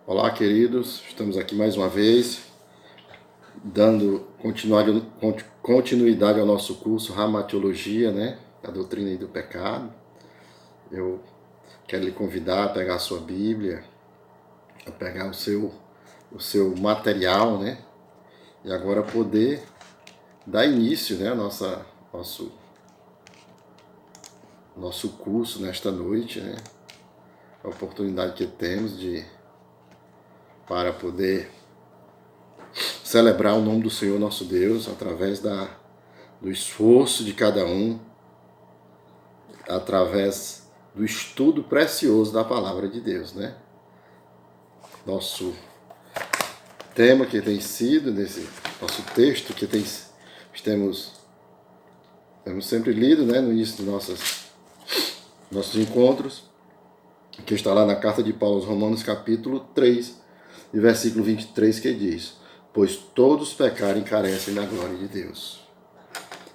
Olá, queridos. Estamos aqui mais uma vez, dando continuidade ao nosso curso Ramatiologia, né? A doutrina e do pecado. Eu quero lhe convidar a pegar a sua Bíblia, a pegar o seu material, né? E agora poder dar início, né? Nosso curso nesta noite, né? A oportunidade que temos para poder celebrar o nome do Senhor nosso Deus através do esforço de cada um, através do estudo precioso da palavra de Deus, né? Nosso tema que tem sido, nesse nosso texto que temos sempre lido, né, no início dos nossos encontros, que está lá na carta de Paulo aos Romanos, capítulo 3, e versículo 23, que diz: pois todos pecaram e carecem da glória de Deus.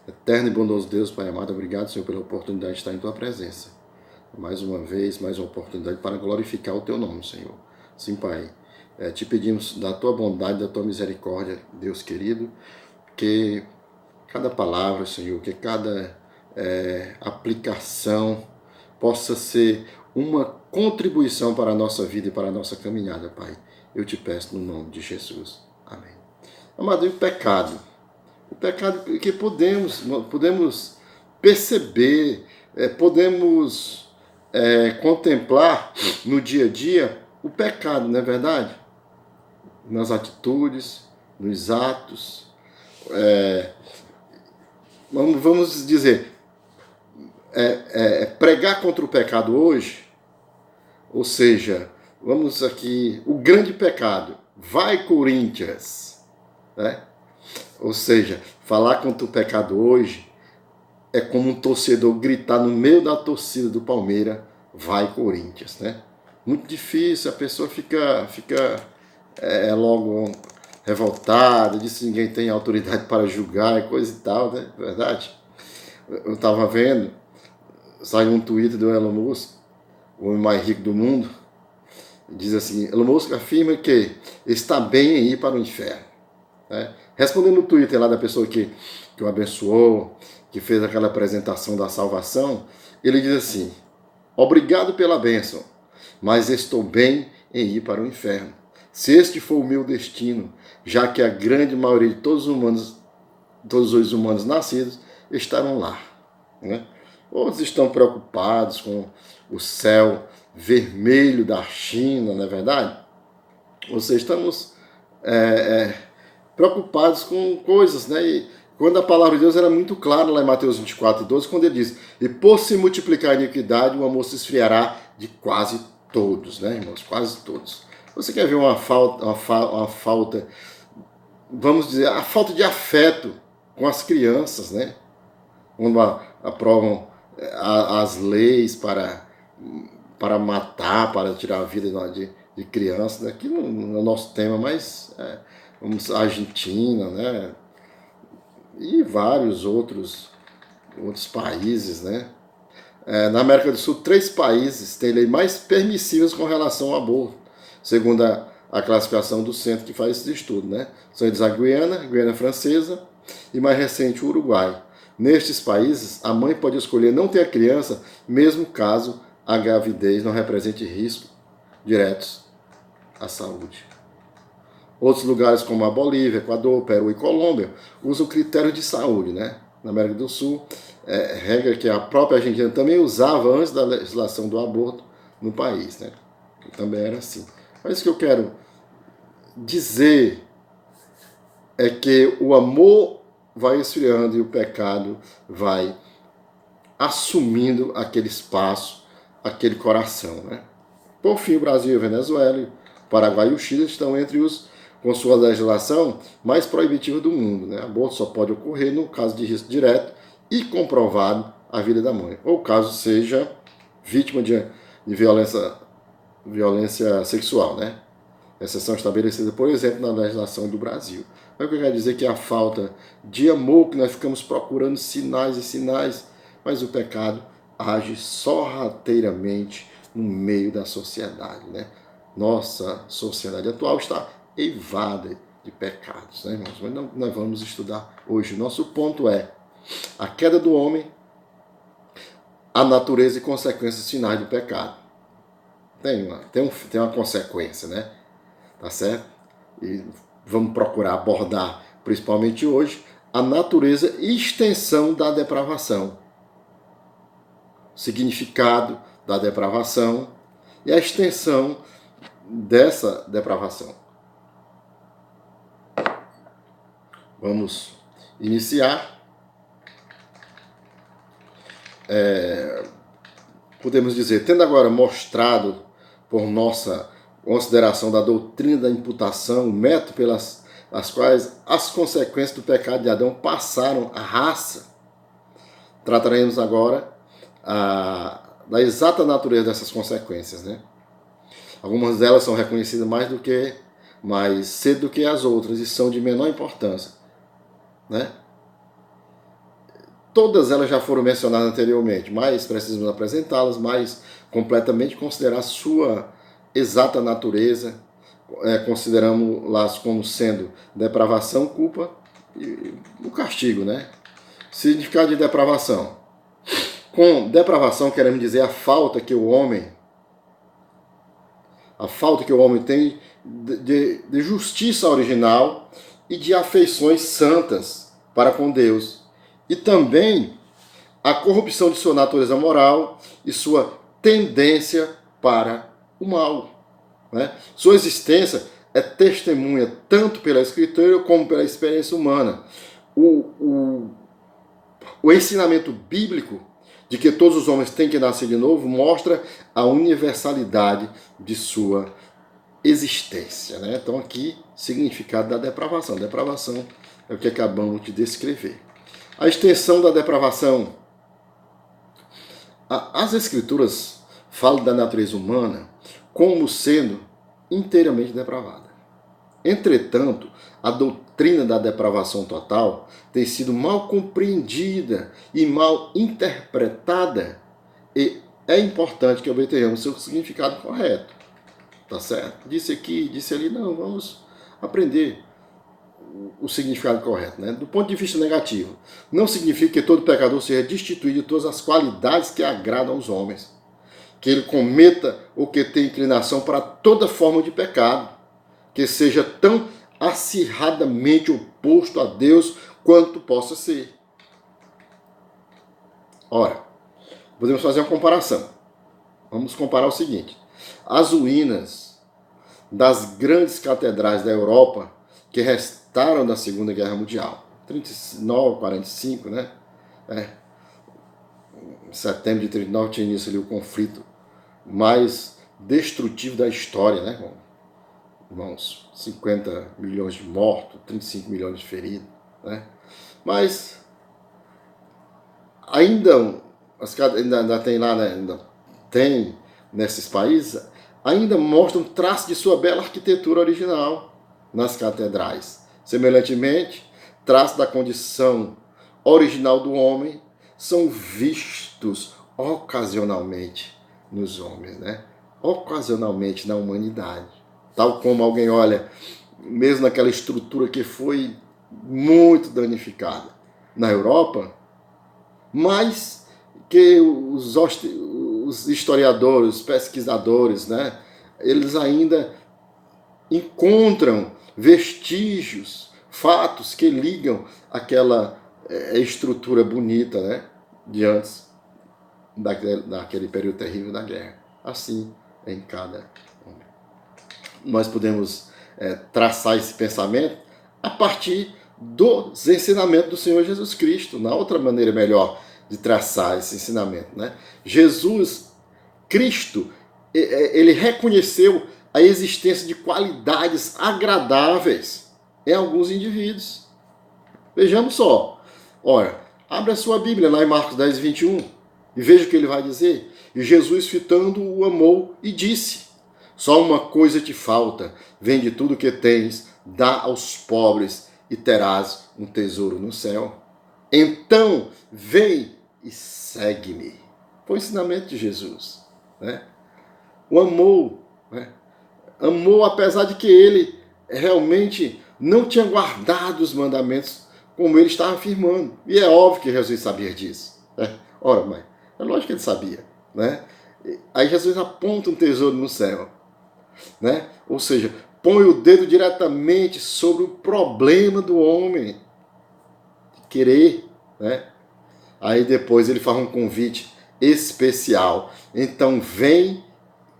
Eterno e bondoso Deus, Pai amado, obrigado, Senhor, pela oportunidade de estar em Tua presença. Mais uma vez, mais uma oportunidade para glorificar o Teu nome, Senhor. Sim, Pai, te pedimos da Tua bondade, da Tua misericórdia, Deus querido, que cada palavra, Senhor, que cada aplicação possa ser uma contribuição para a nossa vida e para a nossa caminhada, Pai. Eu te peço no nome de Jesus. Amém. Amado, e o pecado? O pecado que podemos perceber, podemos contemplar no dia a dia o pecado, não é verdade? Nas atitudes, nos atos. Vamos dizer, pregar contra o pecado hoje, ou seja, vamos aqui, o grande pecado, vai Corinthians, né? Ou seja, falar contra o pecado hoje é como um torcedor gritar no meio da torcida do Palmeiras, vai Corinthians, né? Muito difícil, a pessoa fica logo revoltada, diz que ninguém tem autoridade para julgar e coisa e tal, né? Verdade? Eu estava vendo, saiu um Twitter do Elon Musk, o homem mais rico do mundo, diz assim: Elon Musk afirma que está bem em ir para o inferno, né? Respondendo no Twitter lá da pessoa que o abençoou, que fez aquela apresentação da salvação, ele diz assim: obrigado pela bênção, mas estou bem em ir para o inferno. Se este for o meu destino, já que a grande maioria de todos os humanos nascidos estarão lá, né? Outros estão preocupados com o céu vermelho da China, não é verdade? Ou seja, estamos preocupados com coisas, né? E quando a palavra de Deus era muito clara lá em Mateus 24:12, quando ele diz: e por se multiplicar a iniquidade, o amor se esfriará de quase todos, né, irmãos? Quase todos. Você quer ver uma falta, vamos dizer, a falta de afeto com as crianças, né? Quando aprovam as leis para matar, para tirar a vida de crianças, né? Aqui não é o nosso tema, mas vamos Argentina, né? E vários outros países, né? Na América do Sul, 3 países têm leis mais permissivas com relação ao aborto, segundo a classificação do centro que faz esse estudo, né? São eles a Guiana Francesa e mais recente o Uruguai. Nestes países, a mãe pode escolher não ter a criança, mesmo caso a gravidez não represente risco diretos à saúde. Outros lugares como a Bolívia, Equador, Peru e Colômbia usam critérios de saúde, né? Na América do Sul, regra que a própria Argentina também usava antes da legislação do aborto no país, né? Também era assim. Mas o que eu quero dizer é que o amor vai esfriando e o pecado vai assumindo aquele espaço, aquele coração, né? Por fim, o Brasil, a Venezuela, o Paraguai e o Chile estão entre os com sua legislação mais proibitiva do mundo, né? Aborto só pode ocorrer no caso de risco direto e comprovado à vida da mãe, ou caso seja vítima de violência sexual, né? Exceção estabelecida, por exemplo, na legislação do Brasil. Mas o que eu quero dizer é que a falta de amor, que nós ficamos procurando sinais e sinais, mas o pecado age sorrateiramente no meio da sociedade, né? Nossa sociedade atual está eivada de pecados, né, irmãos? Mas não, nós vamos estudar hoje. Nosso ponto é a queda do homem, a natureza e consequências finais do pecado. Tem uma consequência, né? Tá certo? E vamos procurar abordar, principalmente hoje, a natureza e extensão da depravação. Significado da depravação e a extensão dessa depravação. Vamos iniciar. Podemos dizer, tendo agora mostrado por nossa consideração da doutrina da imputação, o método pelas quais as consequências do pecado de Adão passaram à raça, trataremos agora da exata natureza dessas consequências, né? Algumas delas são reconhecidas mais cedo do que as outras e são de menor importância, né? Todas elas já foram mencionadas anteriormente, mas precisamos apresentá-las mais completamente, considerar sua exata natureza, consideramos-las como sendo depravação, culpa e o castigo, né? Significado de depravação. Com depravação queremos dizer a falta que o homem tem de justiça original e de afeições santas para com Deus, e também a corrupção de sua natureza moral e sua tendência para o mal, né? Sua existência é testemunha tanto pela Escritura como pela experiência humana. O ensinamento bíblico de que todos os homens têm que nascer de novo mostra a universalidade de sua existência, né? Então aqui, significado da depravação. Depravação é o que acabamos de descrever. A extensão da depravação. As Escrituras falam da natureza humana como sendo inteiramente depravada. Entretanto, a doutrina da depravação total tem sido mal compreendida e mal interpretada, e é importante que obtenhamos seu significado correto. Tá certo? Disse aqui, disse ali, não, vamos aprender o significado correto, né? Do ponto de vista negativo, não significa que todo pecador seja destituído de todas as qualidades que agradam aos homens, que ele cometa ou que tenha inclinação para toda forma de pecado, que seja tão acirradamente oposto a Deus quanto possa ser. Ora, podemos fazer uma comparação. Vamos comparar o seguinte: as ruínas das grandes catedrais da Europa que restaram da Segunda Guerra Mundial, 39, 45, né? Em setembro de 39 tinha início ali o conflito mais destrutivo da história, né, irmãos? 50 milhões de mortos, 35 milhões de feridos, né? Mas ainda tem lá, né? Ainda tem nesses países, ainda mostram traços de sua bela arquitetura original nas catedrais. Semelhantemente, traços da condição original do homem são vistos ocasionalmente nos homens, né? Ocasionalmente na humanidade. Tal como alguém olha, mesmo naquela estrutura que foi muito danificada na Europa, mas que os historiadores, os pesquisadores, né, eles ainda encontram vestígios, fatos que ligam aquela estrutura bonita, né, de antes daquele período terrível da guerra. Assim é em cada homem. Nós podemos traçar esse pensamento a partir dos ensinamentos do Senhor Jesus Cristo, na outra maneira melhor de traçar esse ensinamento, né? Jesus Cristo, ele reconheceu a existência de qualidades agradáveis em alguns indivíduos. Vejamos só. Ora, abre a sua Bíblia lá em Marcos 10, 21 e veja o que ele vai dizer. E Jesus, fitando, o amou e disse: só uma coisa te falta, vende tudo que tens, dá aos pobres e terás um tesouro no céu. Então, vem e segue-me. Foi o ensinamento de Jesus, né? O amou, né? Amou apesar de que ele realmente não tinha guardado os mandamentos como ele estava afirmando. E é óbvio que Jesus sabia disso. Né? Ora, mas é lógico que ele sabia. Né? Aí Jesus aponta um tesouro no céu. Né? Ou seja, põe o dedo diretamente sobre o problema do homem. De querer. Né? Aí depois ele faz um convite especial. Então vem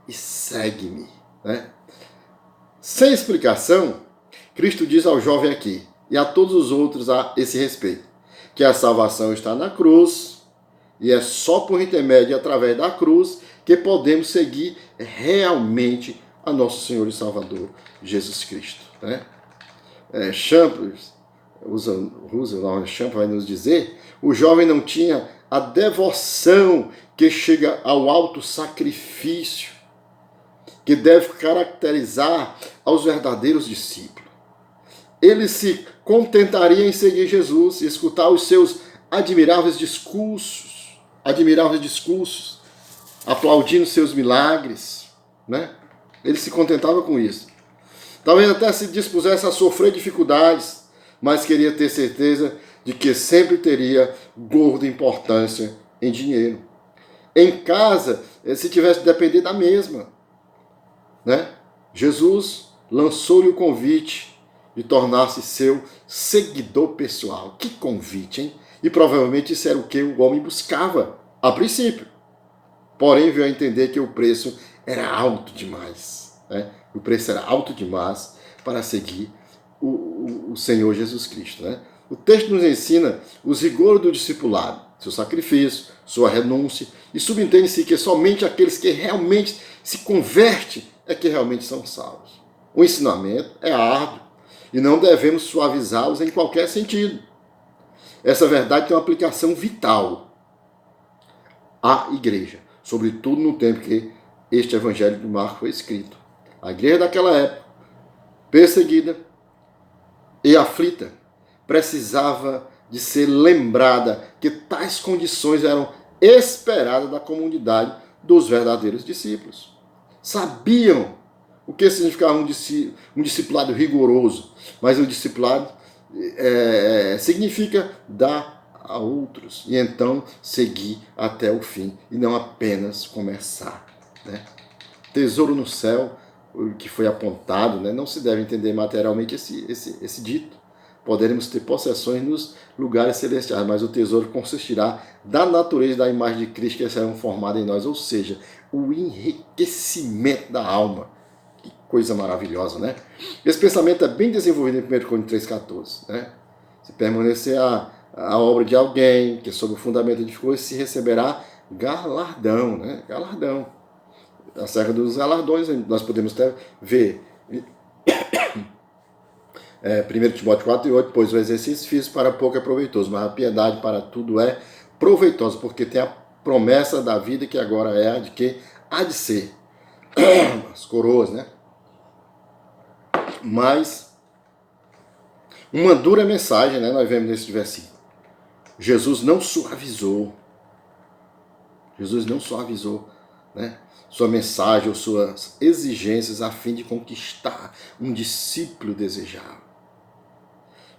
e segue-me. Né? Sem explicação, Cristo diz ao jovem aqui, e a todos os outros a esse respeito, que a salvação está na cruz, e é só por intermédio e através da cruz que podemos seguir realmente a nosso Senhor e Salvador, Jesus Cristo. Né? Champlin vai nos dizer, o jovem não tinha a devoção que chega ao alto sacrifício, que deve caracterizar aos verdadeiros discípulos. Ele se contentaria em seguir Jesus e escutar os seus admiráveis discursos, aplaudindo seus milagres, né? Ele se contentava com isso. Talvez até se dispusesse a sofrer dificuldades, mas queria ter certeza de que sempre teria gorda importância em dinheiro. Em casa, se tivesse de depender da mesma. Né? Jesus lançou-lhe o convite de tornar-se seu seguidor pessoal. Que convite, hein? E provavelmente isso era o que o homem buscava a princípio. Porém, veio a entender que o preço era alto demais. Né? O preço era alto demais para seguir o Senhor Jesus Cristo. Né? O texto nos ensina os rigores do discipulado, seu sacrifício, sua renúncia, e subentende-se que somente aqueles que realmente se convertem é que realmente são salvos. O ensinamento é árduo e não devemos suavizá-los em qualquer sentido. Essa verdade tem uma aplicação vital à igreja, sobretudo no tempo que este evangelho de Marcos foi escrito. A igreja daquela época, perseguida e aflita, precisava de ser lembrada que tais condições eram esperadas da comunidade dos verdadeiros discípulos. Sabiam o que significava um discipulado rigoroso, mas o discipulado significa dar a outros e então seguir até o fim e não apenas começar. Né? Tesouro no céu, o que foi apontado, né? Não se deve entender materialmente esse dito. Poderemos ter possessões nos lugares celestiais, mas o tesouro consistirá da natureza da imagem de Cristo que serão formadas em nós, ou seja, o enriquecimento da alma. Que coisa maravilhosa, né? Esse pensamento é bem desenvolvido em 1 Coríntios 3,14. Né? Se permanecer a obra de alguém, que sob o fundamento de coisas se receberá galardão, né? Galardão. Acerca dos galardões, nós podemos até ver 1 Timóteo 4,8, pois o exercício físico para pouco é proveitoso, mas a piedade para tudo é proveitosa, porque tem a promessa da vida que agora é a de que há de ser. As coroas, né? Mas uma dura mensagem, né? Nós vemos nesse versículo. Jesus não suavizou, né? Sua mensagem ou suas exigências a fim de conquistar um discípulo desejável.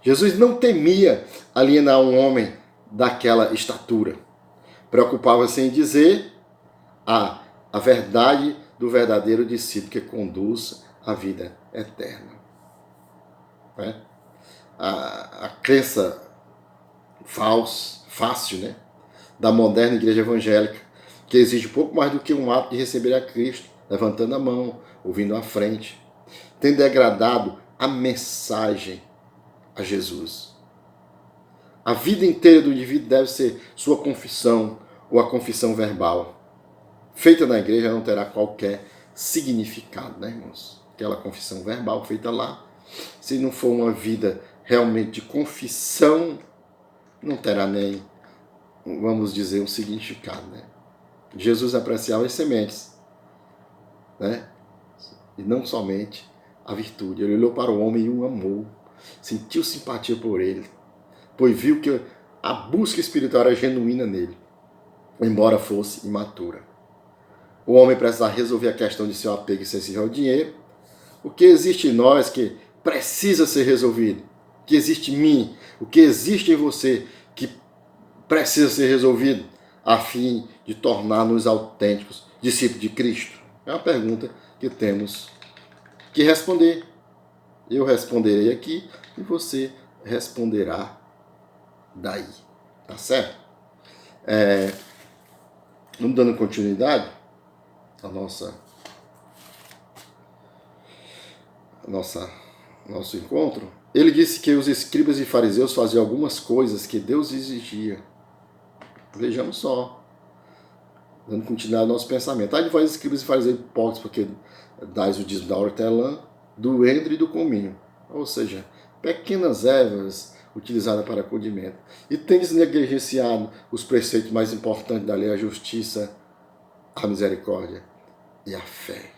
Jesus não temia alienar um homem daquela estatura. Preocupava-se em dizer a verdade do verdadeiro discípulo que conduz à vida eterna. Né? A crença fácil, né, da moderna igreja evangélica, que exige pouco mais do que um ato de receber a Cristo, levantando a mão, ouvindo à frente, tem degradado a mensagem a Jesus. A vida inteira do indivíduo deve ser sua confissão ou a confissão verbal. Feita na igreja não terá qualquer significado, né, irmãos? Aquela confissão verbal feita lá, se não for uma vida realmente de confissão, não terá nem, vamos dizer, um significado, né? Jesus apreciava as sementes, né? E não somente a virtude. Ele olhou para o homem e o amou, sentiu simpatia por ele, pois viu que a busca espiritual era genuína nele, embora fosse imatura. O homem precisava resolver a questão de seu apego excessivo ao dinheiro, o que existe em nós que precisa ser resolvido, o que existe em mim, o que existe em você que precisa ser resolvido, a fim de tornar-nos autênticos discípulos de Cristo? É uma pergunta que temos que responder. Eu responderei aqui e você responderá daí. Tá certo? Vamos dando continuidade à nosso encontro. Ele disse que os escribas e fariseus faziam algumas coisas que Deus exigia. Vejamos só. Dando continuidade ao nosso pensamento. Aí vós, escribas e fariseus hipócritas, porque dais o dízimo da hortelã, do endro e do cominho. Ou seja, pequenas ervas utilizadas para condimento. E tendes negligenciado os preceitos mais importantes da lei, a justiça, a misericórdia e a fé.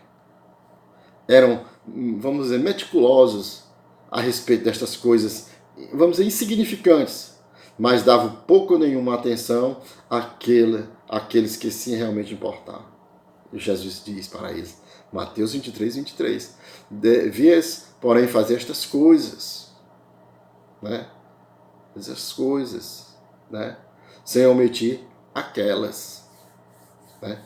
Eram, vamos dizer, meticulosos a respeito destas coisas, vamos dizer, insignificantes, mas davam pouco ou nenhuma atenção àqueles que sim realmente importavam. E Jesus diz para eles, Mateus 23, 23, devias, porém, fazer estas coisas, né? Essas coisas, né? Sem omitir aquelas, né?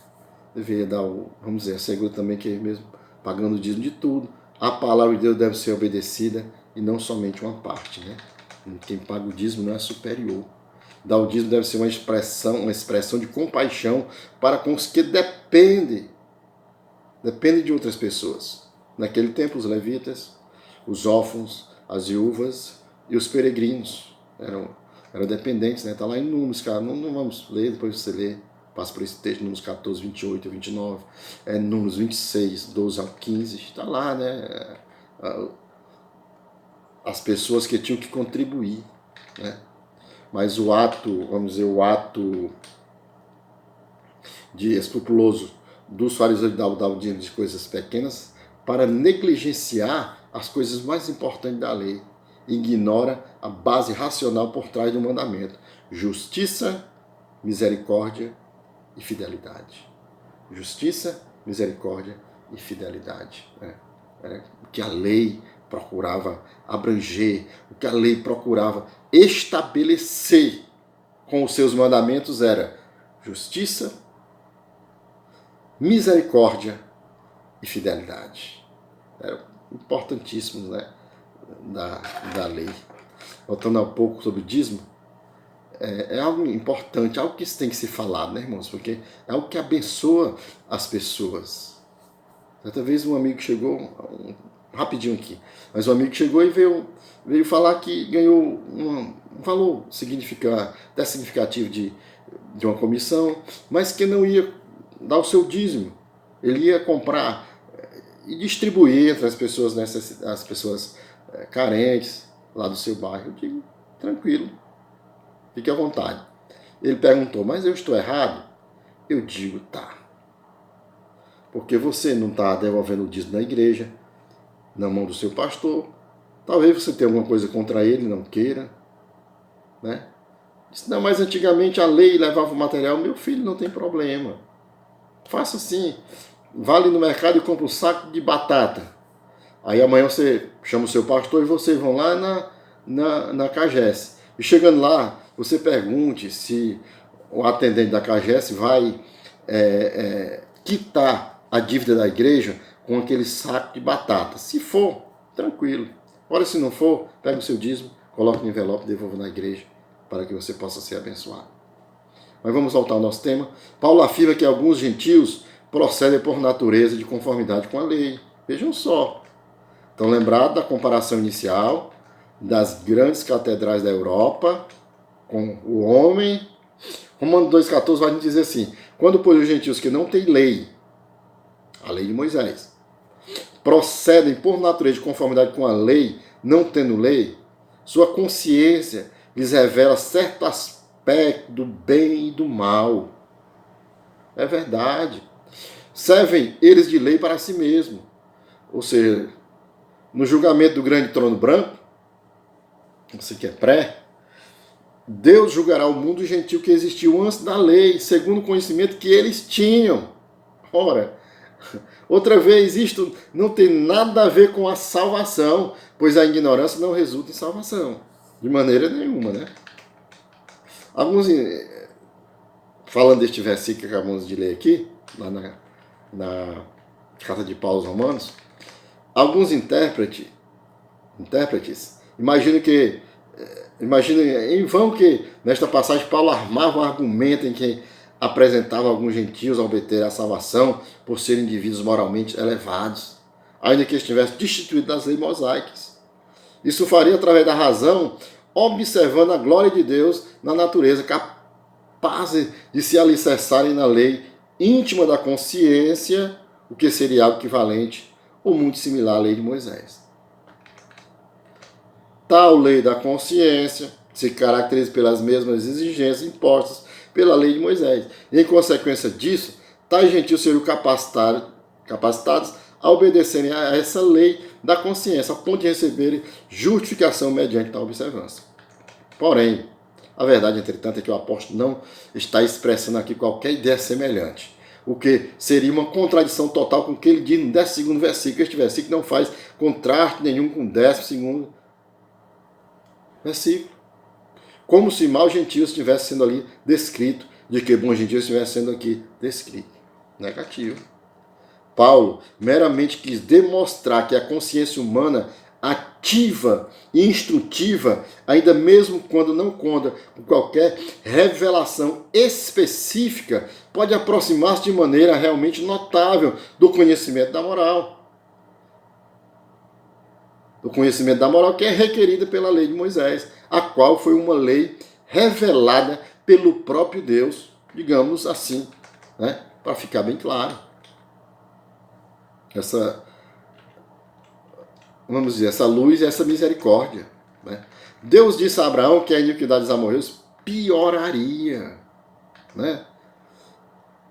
Devia dar, vamos dizer, seguro também que mesmo pagando o dízimo de tudo, a palavra de Deus deve ser obedecida e não somente uma parte, né? Quem paga o dízimo não é superior. Dar o dízimo deve ser uma expressão de compaixão para com os que dependem de outras pessoas. Naquele tempo, os levitas, os órfãos, as viúvas e os peregrinos eram dependentes, né? Está lá em Números, cara. Não vamos ler, depois você lê. Passa por esse texto, Números 14, 28 e 29, Números 26, 12 ao 15, está lá, né? As pessoas que tinham que contribuir, né? Mas o ato, vamos dizer, o ato de escrupuloso dos fariseus de dar o dízimo de coisas pequenas para negligenciar as coisas mais importantes da lei, ignora a base racional por trás do mandamento: justiça, misericórdia e fidelidade. Justiça, misericórdia e fidelidade. Era o que a lei procurava abranger, o que a lei procurava estabelecer com os seus mandamentos era justiça, misericórdia e fidelidade. Eram importantíssimos, né, da lei. Voltando um pouco sobre o dízimo, é algo importante, algo que tem que ser falado, né, irmãos? Porque é algo que abençoa as pessoas. Certa vez um amigo chegou, rapidinho aqui, mas um amigo chegou e veio falar que ganhou um valor significativo de uma comissão, mas que não ia dar o seu dízimo. Ele ia comprar e distribuir entre as pessoas, as pessoas carentes lá do seu bairro. Eu digo, tranquilo. Fique à vontade. Ele perguntou, mas eu estou errado? Eu digo, tá. Porque você não está devolvendo o dízimo na igreja, na mão do seu pastor. Talvez você tenha alguma coisa contra ele, não queira. Né? Disse, não, mas antigamente a lei levava o material. Meu filho, não tem problema. Faça assim. Vá ali no mercado e compra um saco de batata. Aí amanhã você chama o seu pastor e vocês vão lá na CAGES. E chegando lá, você pergunte se o atendente da CAGES vai quitar a dívida da igreja com aquele saco de batata. Se for, tranquilo. Ora, se não for, pega o seu dízimo, coloque no envelope e devolva na igreja para que você possa ser abençoado. Mas vamos voltar ao nosso tema. Paulo afirma que alguns gentios procedem por natureza de conformidade com a lei. Vejam só. Estão lembrados da comparação inicial das grandes catedrais da Europa com o homem. Romanos 2,14 vai nos dizer assim: quando, pois, os gentios que não têm lei, a lei de Moisés, procedem por natureza de conformidade com a lei, não tendo lei, sua consciência lhes revela certo aspecto do bem e do mal. É verdade. Servem eles de lei para si mesmos. Ou seja, no julgamento do grande trono branco, você que é pré, Deus julgará o mundo gentil que existiu antes da lei, segundo o conhecimento que eles tinham. Ora, Outra vez, isto não tem nada a ver com a salvação, pois a ignorância não resulta em salvação, de maneira nenhuma, né? Alguns, falando deste versículo que acabamos de ler aqui, lá na carta de Paulo aos Romanos, alguns intérpretes imaginam em vão que nesta passagem Paulo armava um argumento em que apresentava alguns gentios a obter a salvação por serem indivíduos moralmente elevados, ainda que estivessem destituídos das leis mosaicas. Isso faria através da razão, observando a glória de Deus na natureza, capazes de se alicerçarem na lei íntima da consciência, o que seria algo equivalente ou muito similar à lei de Moisés. Tal lei da consciência se caracteriza pelas mesmas exigências impostas pela lei de Moisés. E, em consequência disso, tais gentios seriam capacitados a obedecerem a essa lei da consciência, a ponto de receberem justificação mediante tal observância. Porém, a verdade, entretanto, é que o apóstolo não está expressando aqui qualquer ideia semelhante, o que seria uma contradição total com o que ele diz no 12º versículo. Este versículo não faz contraste nenhum com o 12º versículo. Como se mau gentio estivesse sendo ali descrito, de que bom gentio estivesse sendo aqui descrito. Negativo. Paulo meramente quis demonstrar que a consciência humana ativa e instrutiva, ainda mesmo quando não conta com qualquer revelação específica, pode aproximar-se de maneira realmente notável do conhecimento da moral. Do conhecimento da moral que é requerida pela lei de Moisés, a qual foi uma lei revelada pelo próprio Deus, digamos assim, né? Para ficar bem claro. Vamos dizer, essa luz e essa misericórdia. Né? Deus disse a Abraão que a iniquidade dos amorreus pioraria. Né?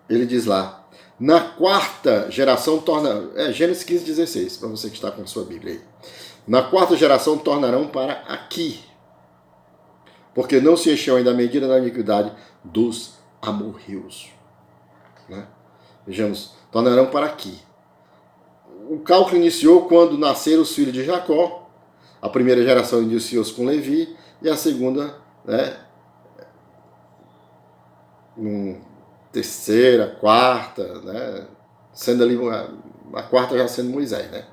Ele diz lá, na quarta geração torna... Gênesis 15:16, para você que está com a sua Bíblia aí. Na quarta geração tornarão para aqui, porque não se encheu ainda a medida da iniquidade dos amorreus. Né? Vejamos, tornarão para aqui. O cálculo iniciou quando nasceram os filhos de Jacó. A primeira geração iniciou-se com Levi e a segunda, né, terceira, quarta, né, sendo ali a quarta já sendo Moisés, né?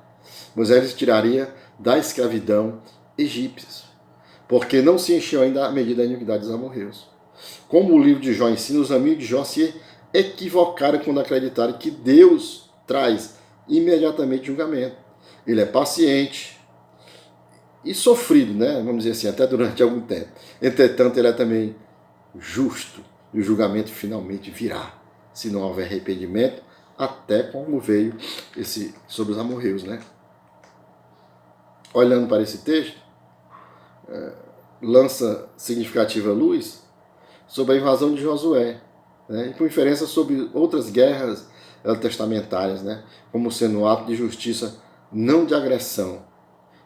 Moisés tiraria da escravidão egípcios, porque não se encheu ainda a medida da iniquidade dos amorreus. Como o livro de Jó ensina, os amigos de Jó se equivocaram quando acreditaram que Deus traz imediatamente julgamento. Ele é paciente e sofrido, né? Vamos dizer assim, até durante algum tempo. Entretanto, ele é também justo e o julgamento finalmente virá, se não houver arrependimento, até como veio esse sobre os amorreus, né? Olhando para esse texto, lança significativa luz sobre a invasão de Josué, né? E com inferência sobre outras guerras testamentárias, né? Como sendo um ato de justiça, não de agressão.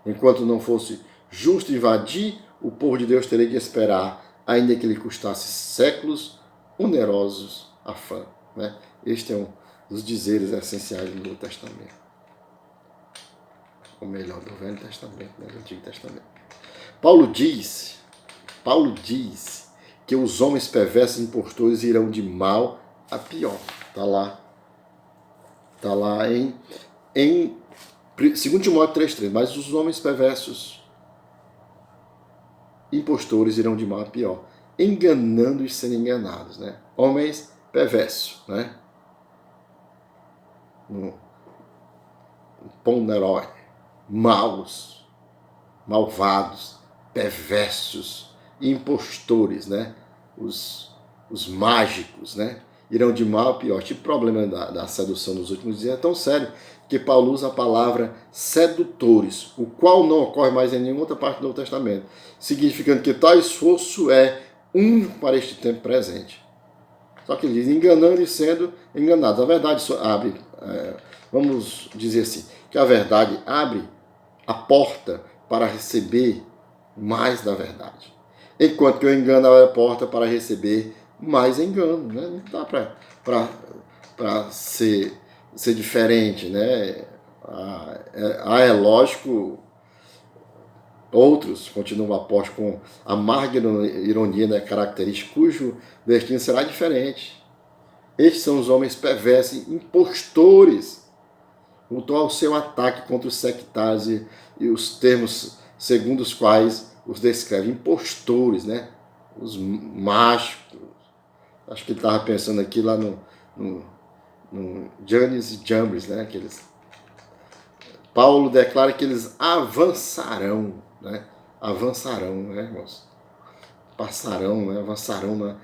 Enquanto não fosse justo invadir, o povo de Deus teria que esperar, ainda que lhe custasse séculos onerosos afã. Né? Este é um dos dizeres essenciais do Novo Testamento. Ou melhor, do Velho Testamento, né? Do Antigo Testamento. Paulo diz que os homens perversos e impostores irão de mal a pior. Está lá em 2 Timóteo 3,3. Mas os homens perversos, impostores, irão de mal a pior, enganando e sendo enganados. Né? Homens perversos, né? Ponerói, maus, malvados, perversos, impostores, né? Os mágicos, né? Irão de mal a pior. Tipo, o problema da sedução nos últimos dias é tão sério que Paulo usa a palavra sedutores, o qual não ocorre mais em nenhuma outra parte do Novo Testamento, significando que tal esforço é único para este tempo presente. Só que ele diz enganando e sendo enganados. A verdade abre, vamos dizer assim, que a verdade abre a porta para receber mais da verdade. Enquanto que o engano abre a porta para receber mais engano. Né? Não dá para ser ser diferente, né? É lógico, outros continuam apóstolos com amarga ironia, né, característica, cujo destino será diferente. Estes são os homens perversos, impostores, voltou ao seu ataque contra os sectários e os termos segundo os quais os descreve, impostores, né? Os machos. Acho que ele estava pensando aqui lá no Jannes e Jambres, né? Paulo declara que eles avançarão, né? Avançarão, né, irmãos? Passarão, né? Avançarão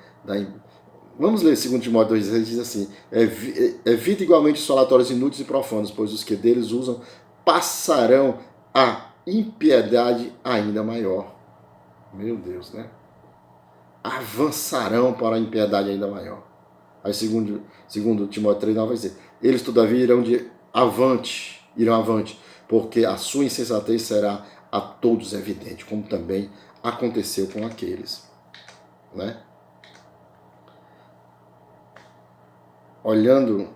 Vamos ler 2 Timóteo 2,16, diz assim: evita igualmente os falatórios inúteis e profanos, pois os que deles usam passarão a impiedade ainda maior. Meu Deus, né? Avançarão para a impiedade ainda maior. Aí segundo Timóteo 3,9 vai dizer: eles todavia irão avante, porque a sua insensatez será a todos evidente, como também aconteceu com aqueles, né? Olhando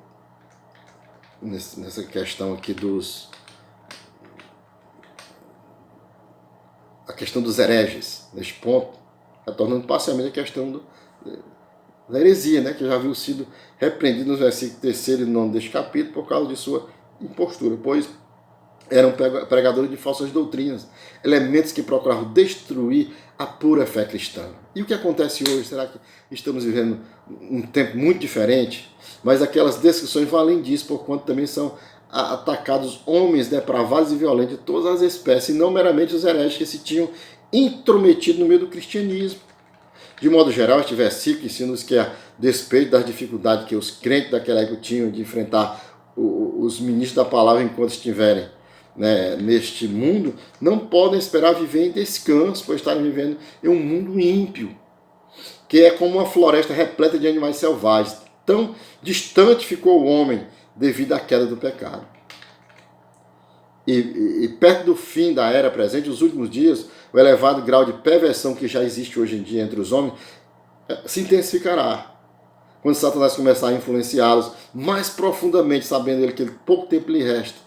nessa questão aqui a questão dos hereges, neste ponto, está tornando parcialmente a questão da heresia, né, que já havia sido repreendido nos versículos 3º e 9 deste capítulo por causa de sua impostura, pois eram pregadores de falsas doutrinas, elementos que procuravam destruir a pura fé cristã. E o que acontece hoje? Será que estamos vivendo um tempo muito diferente? Mas aquelas descrições vão além disso, porquanto também são atacados homens depravados e violentos de todas as espécies, e não meramente os hereges que se tinham intrometido no meio do cristianismo. De modo geral, este versículo ensina-nos que, a despeito das dificuldades que os crentes daquela época tinham de enfrentar os ministros da palavra enquanto estiverem, né, neste mundo, não podem esperar viver em descanso, pois estarem vivendo em um mundo ímpio, que é como uma floresta repleta de animais selvagens. Tão distante ficou o homem devido à queda do pecado. E perto do fim da era presente, os últimos dias, o elevado grau de perversão que já existe hoje em dia entre os homens se intensificará. Quando Satanás começar a influenciá-los mais profundamente, sabendo ele que pouco tempo lhe resta,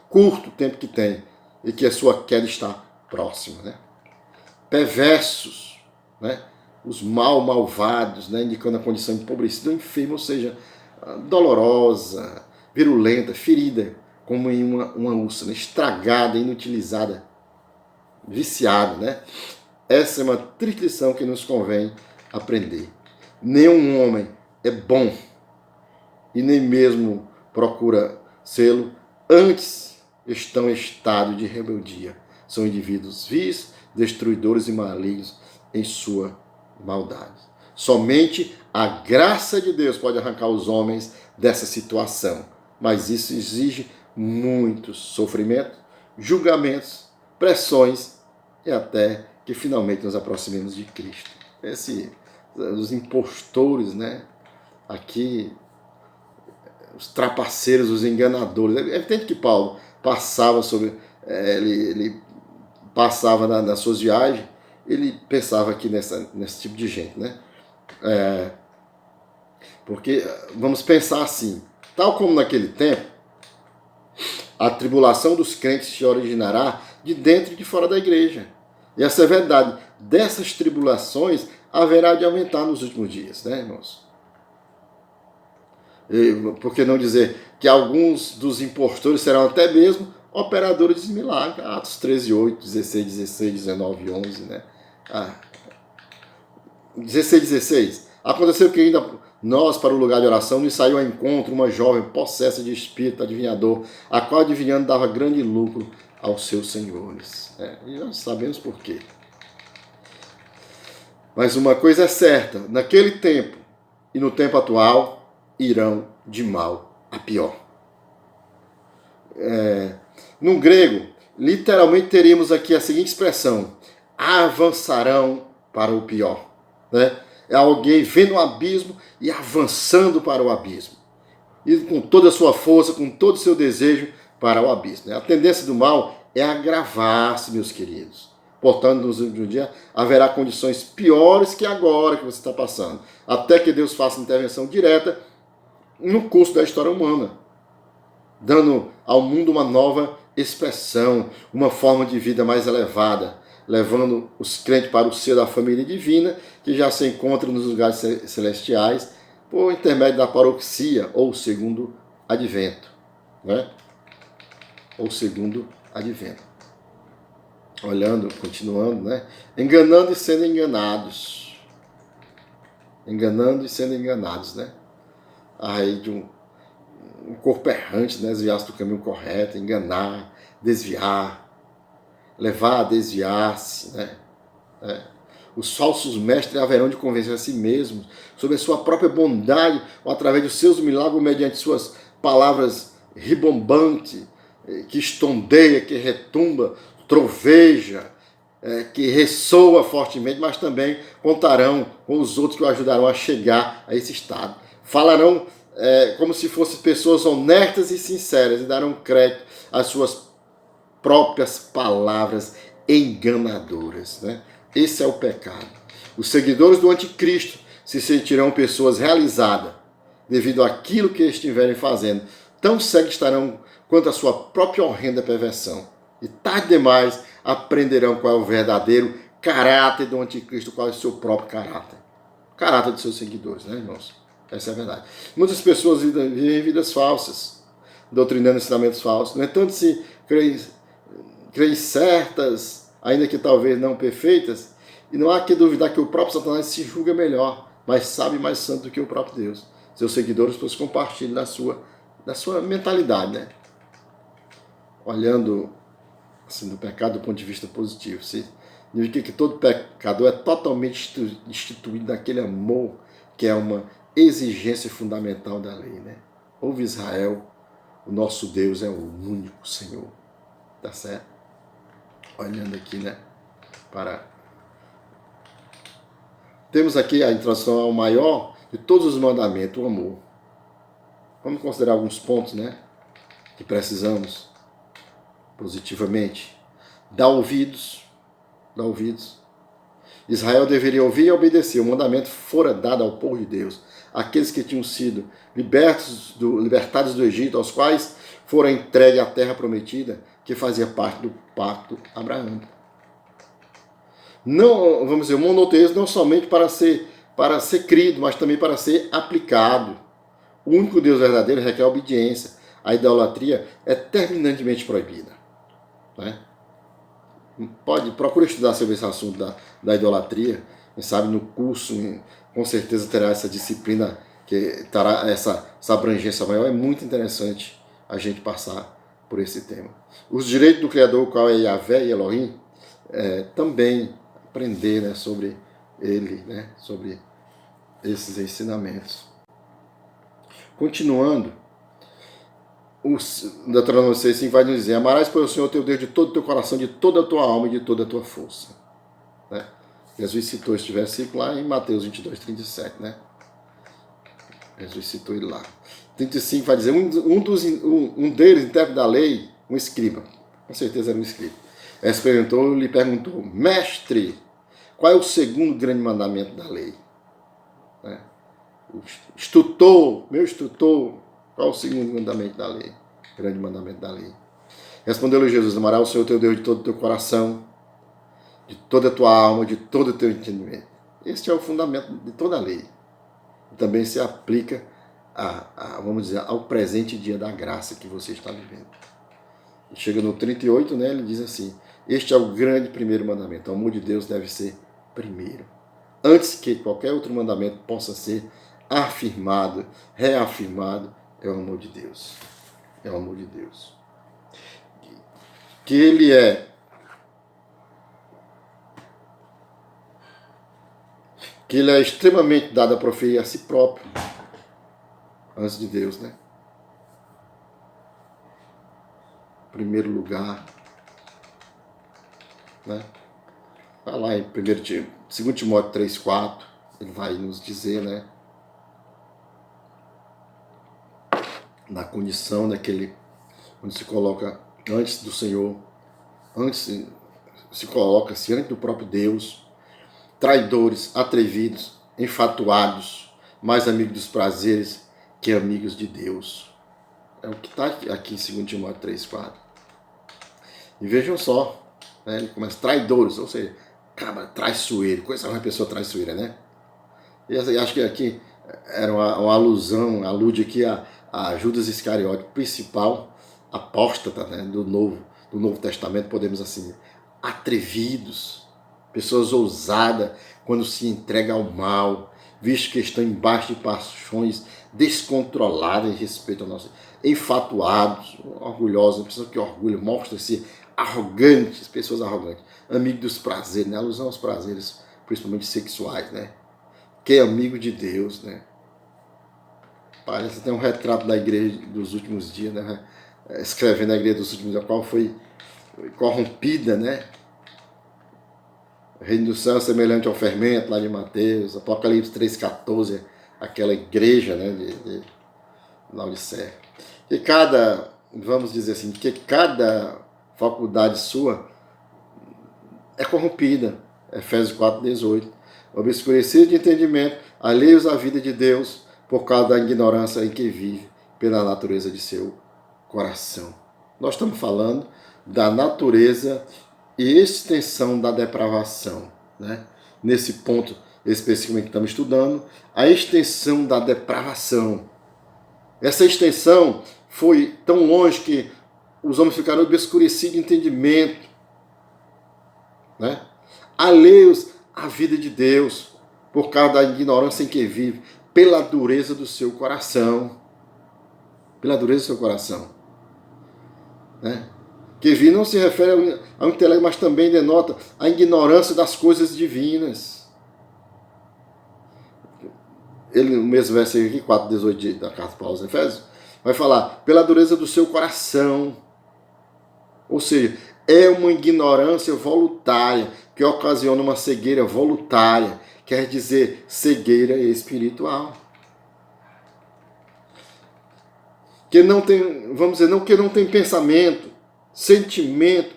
curto tempo que tem, e que a sua queda está próxima, né? Perversos, né? Os malvados, né? Indicando a condição empobrecida, enferma, ou seja, dolorosa, virulenta, ferida, como em uma úlcera, estragada, inutilizada, viciada, né? Essa é uma triste lição que nos convém aprender. Nenhum homem é bom e nem mesmo procura sê-lo, antes estão em estado de rebeldia. São indivíduos vis, destruidores e malignos em sua maldade. Somente a graça de Deus pode arrancar os homens dessa situação, mas isso exige muito sofrimento, julgamentos, pressões e até que finalmente nos aproximemos de Cristo. Os impostores, né? Aqui, os trapaceiros, os enganadores. É evidente que Paulo passava ele passava nas suas viagens, ele pensava aqui nesse tipo de gente, né? Porque vamos pensar assim, tal como naquele tempo, a tribulação dos crentes se originará de dentro e de fora da igreja. E essa é a verdade. Dessas tribulações haverá de aumentar nos últimos dias, né, irmãos? Por que não dizer que alguns dos impostores serão até mesmo operadores de milagres? Atos 13:8, 16:16, 19:11, né? 16:16. Aconteceu que ainda nós, para o lugar de oração, nos saiu ao encontro uma jovem possessa de espírito adivinhador, a qual adivinhando dava grande lucro aos seus senhores. E nós sabemos por quê. Mas uma coisa é certa, naquele tempo e no tempo atual, irão de mal a pior. No grego, literalmente teríamos aqui a seguinte expressão: avançarão para o pior. Né? É alguém vendo o abismo e avançando para o abismo. E com toda a sua força, com todo o seu desejo para o abismo. A tendência do mal é agravar-se, meus queridos. Portanto, nos últimos dias haverá condições piores que agora que você está passando. Até que Deus faça intervenção direta no curso da história humana, dando ao mundo uma nova expressão, uma forma de vida mais elevada, levando os crentes para o seio da família divina, que já se encontra nos lugares celestiais, por intermédio da paroxia, ou segundo advento. Né? Ou segundo advento. Olhando, continuando, né? Enganando e sendo enganados. Enganando e sendo enganados, né? Aí de um corpo errante, né? Desviar-se do caminho correto, enganar, desviar, levar a desviar-se, né? Os falsos mestres haverão de convencer a si mesmos sobre a sua própria bondade, ou através dos seus milagres, mediante suas palavras ribombantes, que estondeia, que retumba, troveja, que ressoa fortemente, mas também contarão com os outros que o ajudarão a chegar a esse estado. Falarão como se fossem pessoas honestas e sinceras e darão crédito às suas próprias palavras enganadoras, né? Esse é o pecado. Os seguidores do anticristo se sentirão pessoas realizadas devido àquilo que estiverem fazendo. Tão cegos estarão quanto a sua própria horrenda perversão. E tarde demais aprenderão qual é o verdadeiro caráter do anticristo, qual é o seu próprio caráter. O caráter de seus seguidores, né, irmãos? Essa é a verdade. Muitas pessoas vivem vidas falsas, doutrinando ensinamentos falsos. No entanto, se creem certas, ainda que talvez não perfeitas, e não há que duvidar que o próprio Satanás se julga melhor, mas sabe mais santo do que o próprio Deus. Seus seguidores, pois, compartilham da sua mentalidade, né? Olhando assim, do pecado do ponto de vista positivo. Significa que todo pecador é totalmente instituído naquele amor que é uma exigência fundamental da lei, né? Ouve Israel, o nosso Deus é o único Senhor. Tá certo? Olhando aqui, né? Temos aqui a introdução ao maior de todos os mandamentos, o amor. Vamos considerar alguns pontos, né? Que precisamos positivamente. Dá ouvidos. Israel deveria ouvir e obedecer. O mandamento fora dado ao povo de Deus. Aqueles que tinham sido libertados do Egito, aos quais fora entregue a terra prometida, que fazia parte do pacto abraâmico. Não, vamos dizer, o monoteísmo não somente para ser crido, mas também para ser aplicado. O único Deus verdadeiro requer obediência. A idolatria é terminantemente proibida. Né? Procura estudar sobre esse assunto da idolatria. Quem sabe no curso, com certeza terá essa disciplina, que terá essa abrangência maior. É muito interessante a gente passar por esse tema. Os direitos do Criador, o qual é Yahvé e Elohim, também aprender, né, sobre ele, né, sobre esses ensinamentos. Continuando, o Deuteronômio 6,5 vai nos dizer: amarás, pois, o Senhor teu Deus de todo o teu coração, de toda a tua alma e de toda a tua força. Né? Jesus citou este versículo lá em Mateus 22:37, né? Jesus citou ele lá. 35 vai dizer: um deles, intérprete da lei, um escriba, com certeza era um escriba, lhe perguntou: mestre, qual é o segundo grande mandamento da lei? Né? Meu instrutor, qual é o segundo mandamento da lei? Grande mandamento da lei. Respondeu-lhe Jesus: amarás o Senhor teu Deus de todo o teu coração, de toda a tua alma, de todo o teu entendimento. Este é o fundamento de toda a lei. E também se aplica vamos dizer, ao presente dia da graça que você está vivendo. Chega no 38, né, ele diz assim: este é o grande primeiro mandamento. O amor de Deus deve ser primeiro, antes que qualquer outro mandamento possa ser afirmado, reafirmado. É o amor de Deus. É o amor de Deus. Que ele é extremamente dado a proferir a si próprio, antes de Deus, né? Primeiro lugar, né? Vai lá em 2 Timóteo 3,4, ele vai nos dizer, né? Na condição daquele, onde se coloca antes do Senhor, se coloca-se diante do próprio Deus, traidores, atrevidos, enfatuados, mais amigos dos prazeres que amigos de Deus. É o que está aqui em 2 Timóteo 3,4. E vejam só, né, ele começa traidores, ou seja, cabra traiçoeiro, coisa uma pessoa traiçoeira, né? E acho que aqui era uma alusão, alude aqui a Judas Iscariote, principal apóstata, né, do Novo Testamento, podemos assim, atrevidos, pessoas ousadas quando se entrega ao mal, visto que estão embaixo de paixões descontroladas em respeito ao nosso, enfatuados, orgulhosos, pessoas que orgulham, mostram-se arrogantes, pessoas arrogantes, amigos dos prazeres, né, alusão aos prazeres, principalmente sexuais, né? Que é amigo de Deus, né? Parece até um retrato da igreja dos últimos dias, né? Escrevendo a igreja dos últimos dias, a qual foi corrompida, né? O reino do céu é semelhante ao fermento, lá de Mateus, Apocalipse 3,14, aquela igreja, né? De Laodiceia. Que cada, vamos dizer assim, que cada faculdade sua é corrompida. Efésios 4,18. Obscurecidos de entendimento, alheios à vida de Deus, por causa da ignorância em que vive, pela natureza de seu coração. Nós estamos falando da natureza e extensão da depravação, né? Nesse ponto especificamente que estamos estudando, a extensão da depravação. Essa extensão foi tão longe que os homens ficaram obscurecidos de entendimento, né? Alheios à vida de Deus, por causa da ignorância em que vive, pela dureza do seu coração. Pela dureza do seu coração. Né? Que vi não se refere ao intelecto, mas também denota a ignorância das coisas divinas. Ele, no mesmo versículo aqui, 4,18 da carta de Paulo aos Efésios, vai falar, pela dureza do seu coração. Ou seja, é uma ignorância voluntária que ocasiona uma cegueira voluntária, quer dizer, cegueira espiritual. Que não tem, vamos dizer, não que não tem pensamento, sentimento,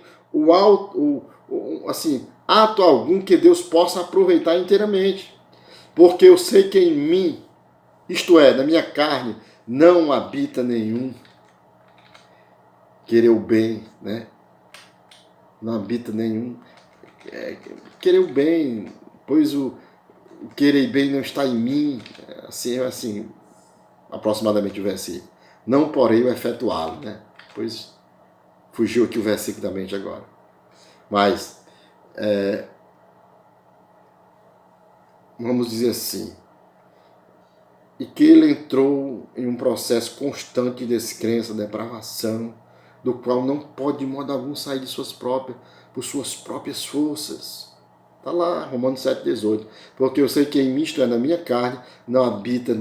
assim, ato algum que Deus possa aproveitar inteiramente. Porque eu sei que em mim, isto é, na minha carne, não habita nenhum querer o bem, né? Não habita nenhum querer o bem, pois o querer bem não está em mim, assim, aproximadamente o versículo. Não porém o efetuá-lo, né? Pois fugiu aqui o versículo da mente agora. Mas, vamos dizer assim, e que ele entrou em um processo constante de descrença, depravação, do qual não pode de modo algum sair de por suas próprias forças. Está lá, Romanos 7,18. Porque eu sei que em mim, isto é, na minha carne, não habita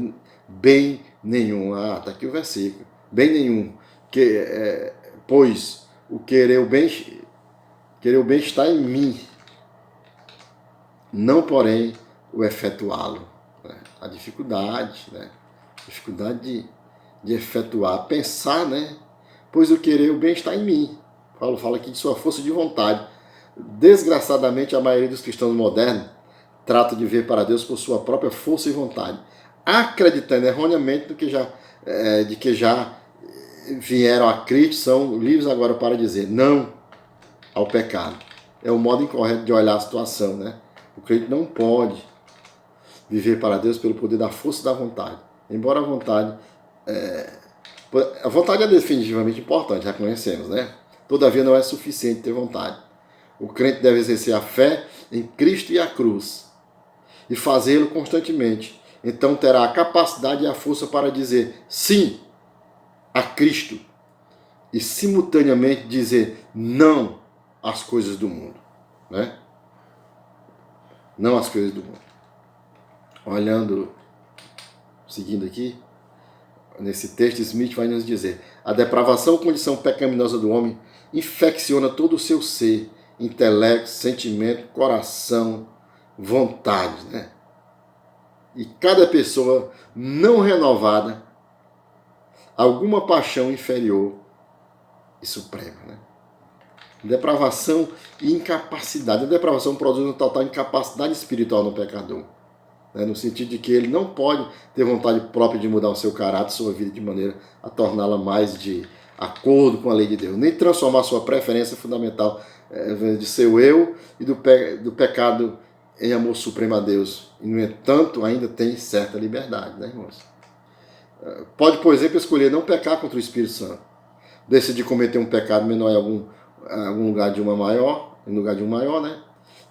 bem nenhum. Está aqui o versículo. Bem nenhum. Pois o querer o bem está em mim, não porém o efetuá-lo. Né? A dificuldade, né? Dificuldade de efetuar, pensar, né? Pois o querer o bem está em mim. Paulo fala aqui de sua força de vontade. Desgraçadamente, a maioria dos cristãos modernos trata de ver para Deus por sua própria força e vontade, acreditando erroneamente de que já vieram a Cristo, são livres agora para dizer não ao pecado. É o modo incorreto de olhar a situação, né? O crente não pode viver para Deus pelo poder da força e da vontade. Embora a vontade é definitivamente importante, já conhecemos, né? Todavia não é suficiente ter vontade. O crente deve exercer a fé em Cristo e a cruz e fazê-lo constantemente. Então terá a capacidade e a força para dizer sim a Cristo e simultaneamente dizer não às coisas do mundo, né? Não às coisas do mundo. Seguindo aqui, nesse texto, Smith vai nos dizer: a depravação, condição pecaminosa do homem, infecciona todo o seu ser, intelecto, sentimento, coração, vontade, né? E cada pessoa não renovada, alguma paixão inferior e suprema, né? Depravação e incapacidade. A depravação produz uma total incapacidade espiritual no pecador. né? No sentido de que ele não pode ter vontade própria de mudar o seu caráter, sua vida, de maneira a torná-la mais de acordo com a lei de Deus, nem transformar sua preferência fundamental de seu eu e do pecado em amor supremo a Deus. E, no entanto, ainda tem certa liberdade, né, irmãos? Pode, por exemplo, escolher não pecar contra o Espírito Santo, decidir cometer um pecado menor em algum lugar de uma maior, em lugar de um maior, né?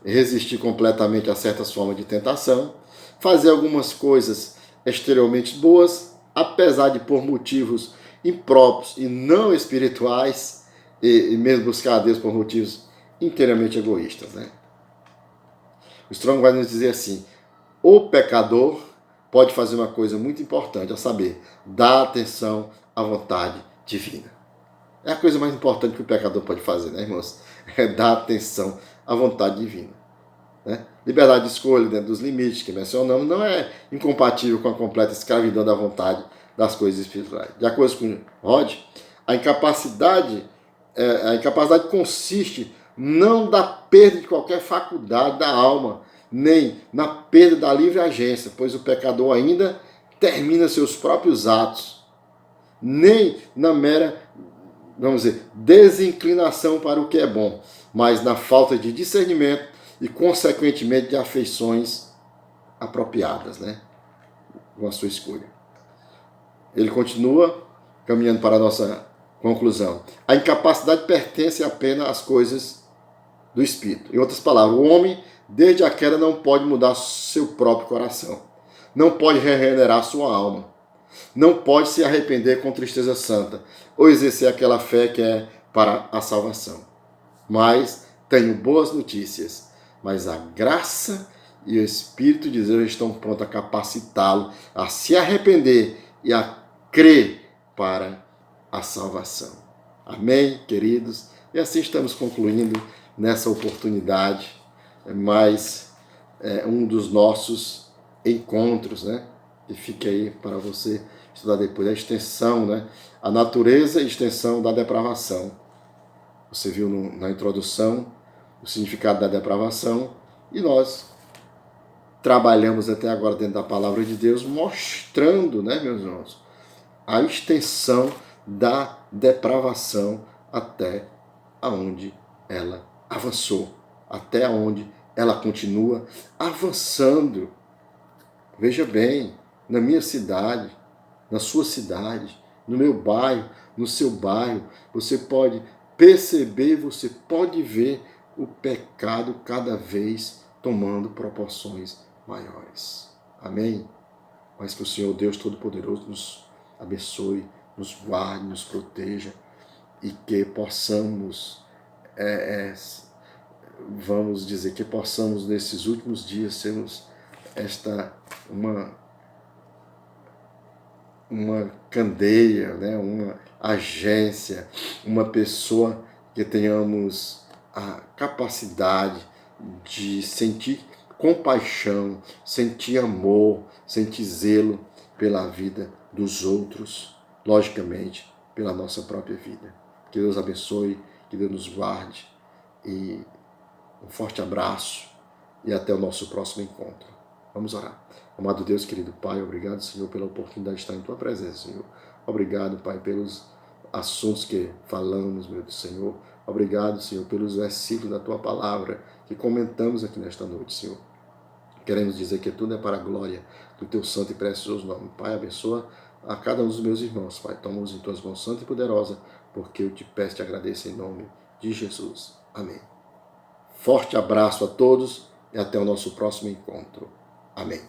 Resistir completamente a certas formas de tentação, fazer algumas coisas exteriormente boas, apesar de por motivos impróprios e não espirituais, e mesmo buscar a Deus por motivos inteiramente egoístas, né? O Strong vai nos dizer assim: o pecador pode fazer uma coisa muito importante, a saber, dar atenção à vontade divina. É a coisa mais importante que o pecador pode fazer, né, irmãos? É dar atenção à vontade divina, né? Liberdade de escolha dentro dos limites que mencionamos não é incompatível com a completa escravidão da vontade das coisas espirituais. De acordo com Rod, a incapacidade consiste não da perda de qualquer faculdade da alma, nem na perda da livre agência, pois o pecador ainda termina seus próprios atos, nem na mera, vamos dizer, desinclinação para o que é bom, mas na falta de discernimento e, consequentemente, de afeições apropriadas, né, com a sua escolha. Ele continua caminhando para a nossa conclusão. A incapacidade pertence apenas às coisas do Espírito. Em outras palavras, o homem, desde a queda, não pode mudar seu próprio coração, não pode regenerar sua alma, não pode se arrepender com tristeza santa ou exercer aquela fé que é para a salvação. Mas tenho boas notícias, mas a graça e o Espírito de Deus estão prontos a capacitá-lo a se arrepender e a crer para a salvação. Amém, queridos? E assim estamos concluindo nessa oportunidade, mais um dos nossos encontros, né? E fica aí para você estudar depois a extensão, né? A natureza e extensão da depravação. Você viu na introdução o significado da depravação e nós trabalhamos até agora dentro da palavra de Deus, mostrando, né, meus irmãos, a extensão da depravação até aonde ela avançou, até onde ela continua avançando. Veja bem, na minha cidade, na sua cidade, no meu bairro, no seu bairro, você pode perceber, você pode ver o pecado cada vez tomando proporções maiores. Amém? Mas que o Senhor Deus Todo-Poderoso nos abençoe, nos guarde, nos proteja e que possamos vamos dizer, que possamos nesses últimos dias sermos uma candeia, né? Uma agência, uma pessoa que tenhamos a capacidade de sentir compaixão, sentir amor, sentir zelo pela vida dos outros, logicamente, pela nossa própria vida. Que Deus abençoe, que Deus nos guarde e um forte abraço e até o nosso próximo encontro. Vamos orar. Amado Deus, querido Pai, obrigado, Senhor, pela oportunidade de estar em Tua presença, Senhor. Obrigado, Pai, pelos assuntos que falamos, meu Deus, Senhor. Obrigado, Senhor, pelos versículos da Tua palavra que comentamos aqui nesta noite, Senhor. Queremos dizer que tudo é para a glória do Teu santo e precioso nome. Pai, abençoa a cada um dos meus irmãos, Pai. Toma-os em Tuas mãos santa e poderosa, porque eu te peço e te agradeço em nome de Jesus. Amém. Forte abraço a todos e até o nosso próximo encontro. Amém.